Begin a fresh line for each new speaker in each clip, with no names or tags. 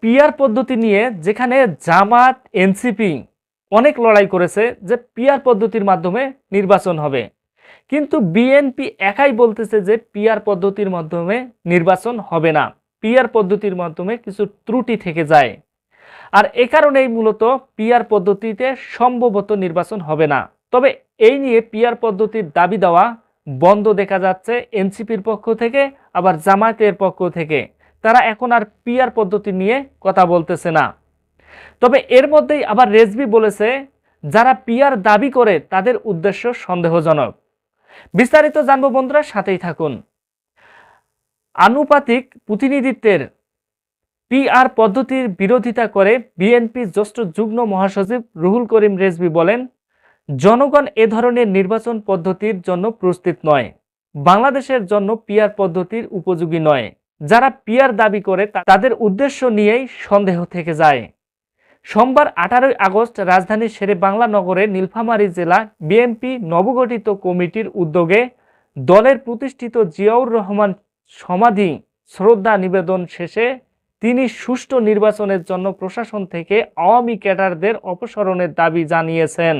PR পদ্ধতি নিয়ে যেখানে জামাত এনসিপি অনেক লড়াই করেছে যে পিআর পদ্ধতির মাধ্যমে নির্বাচন হবে, কিন্তু বিএনপি একাই বলতেছে যে পিআর পদ্ধতির মাধ্যমে নির্বাচন হবে না, পিআর পদ্ধতির মাধ্যমে কিছু ত্রুটি থেকে যায়। আর এ কারণেই মূলত পিআর পদ্ধতিতে সম্ভবত নির্বাচন হবে না। তবে এই নিয়ে পিআর পদ্ধতির দাবি দেওয়া বন্ধ দেখা যাচ্ছে এনসিপির পক্ষ থেকে, আবার জামায়াতের পক্ষ থেকে। তারা এখন আর পিআর পদ্ধতি নিয়ে কথা বলতেছে না। তবে এর মধ্যেই আবার রেজভি বলেছে যারা পিআর দাবি করে তাদের উদ্দেশ্য সন্দেহজনক। বিস্তারিত জানবো বন্ধুরা, সাথেই থাকুন। আনুপাতিক প্রতিনিধিত্বের পিআর পদ্ধতির বিরোধিতা করে বিএনপি জ্যেষ্ঠ যুগ্ম মহাসচিব রুহুল করিম রেজভি বলেন, জনগণ এ ধরনের নির্বাচন পদ্ধতির জন্য প্রস্তুত নয়, বাংলাদেশের জন্য পিআর পদ্ধতির উপযোগী নয়। যারা পিআর দাবি করে তাদের উদ্দেশ্য নিয়েই সন্দেহ থেকে যায়। সোমবার 18 আগস্ট রাজধানীর শেরেবাংলা নগরে নীলফামারী জেলা বিএনপি নবগঠিত কমিটির উদ্যোগে দলের প্রতিষ্ঠিত জিয়াউর রহমান সমাধি শ্রদ্ধা নিবেদন শেষে তিনি সুষ্ঠু নির্বাচনের জন্য প্রশাসন থেকে আওয়ামী ক্যাডারদের অপসারণের দাবি জানিয়েছেন।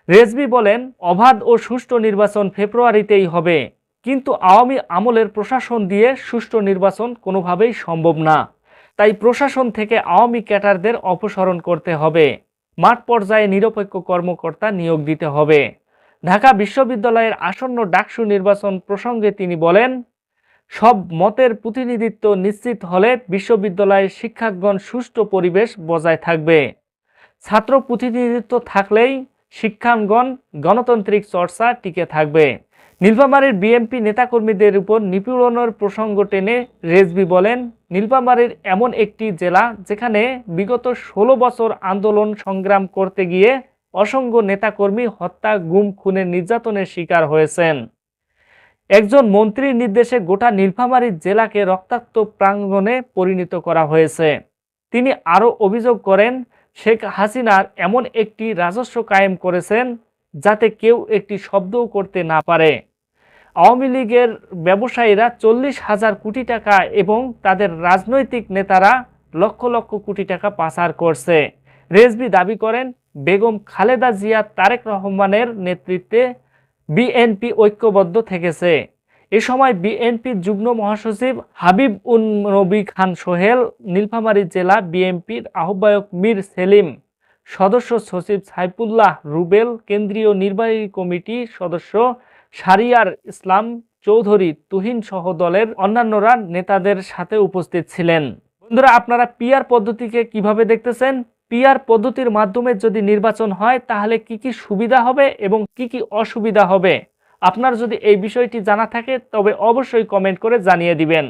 রেজভি বলেন, অবাধ ও সুষ্ঠু নির্বাচন ফেব্রুয়ারিতেই হবে, কিন্তু আওয়ামী আমলের প্রশাসন দিয়ে সুষ্ঠু নির্বাচন কোনোভাবেই সম্ভব না। তাই প্রশাসন থেকে আওয়ামী ক্যাডারদের অপসারণ করতে হবে, মাঠ পর্যায়ে নিরপেক্ষ কর্মকর্তা নিয়োগ দিতে হবে। ঢাকা বিশ্ববিদ্যালয়ের আসন্ন ডাকসু নির্বাচন প্রসঙ্গে তিনি বলেন, সব মতের প্রতিনিধিত্ব নিশ্চিত হলে বিশ্ববিদ্যালয়ের শিক্ষকগণ সুষ্ঠু পরিবেশ বজায় থাকবে। ছাত্র প্রতিনিধিত্ব থাকলেই শিক্ষাঙ্গন গণতান্ত্রিক চর্চা টিকে থাকবে। নীলফামারীর বিএনপি নেতাকর্মীদের উপর নিপীড়নের প্রসঙ্গ টেনে রেজভি বলেন, নীলফামারীর এমন একটি জেলা যেখানে বিগত 16 বছর আন্দোলন সংগ্রাম করতে গিয়ে অসংখ্য নেতাকর্মী হত্যা, গুম, খুনের নির্যাতনের শিকার হয়েছেন। একজন মন্ত্রীর নির্দেশে গোটা নীলফামারী জেলাকে রক্তাক্ত প্রাঙ্গণে পরিণত করা হয়েছে। তিনি আরও অভিযোগ করেন, শেখ হাসিনার এমন একটি রাজস্ব কায়েম করেছেন যাতে কেউ একটি শব্দও করতে না পারে। আওয়ামী লীগের ব্যবসায়ীরা 40,000 কোটি টাকা এবং তাদের রাজনৈতিক নেতারা লক্ষ লক্ষ কোটি টাকা পাচার করছে। রেজভি দাবি করেন, বেগম খালেদা জিয়া তারেক রহমানের নেতৃত্বে বিএনপি ঐক্যবদ্ধ থেকেছে। এ সময় বিএনপির যুগ্ম মহাসচিব হাবিব উন নবী খান সোহেল, নীলফামারী জেলা বিএনপির আহ্বায়ক মীর সেলিম, সদস্য সচিব সাইফুল্লাহ রুবেল, কেন্দ্রীয় নির্বাহী কমিটি সদস্য শারিয়ার ইসলাম চৌধুরী তুহিন সহ দলের অন্যান্যরা নেতাদের সাথে উপস্থিত ছিলেন। বন্ধুরা, আপনারা পিআর পদ্ধতিকে কিভাবে দেখতেছেন? পিআর পদ্ধতির মাধ্যমে যদি নির্বাচন হয় তাহলে কি কি সুবিধা হবে এবং কি কি অসুবিধা হবে? আপনার যদি এই বিষয়টি জানা থাকে তবে অবশ্যই কমেন্ট করে জানিয়ে দিবেন।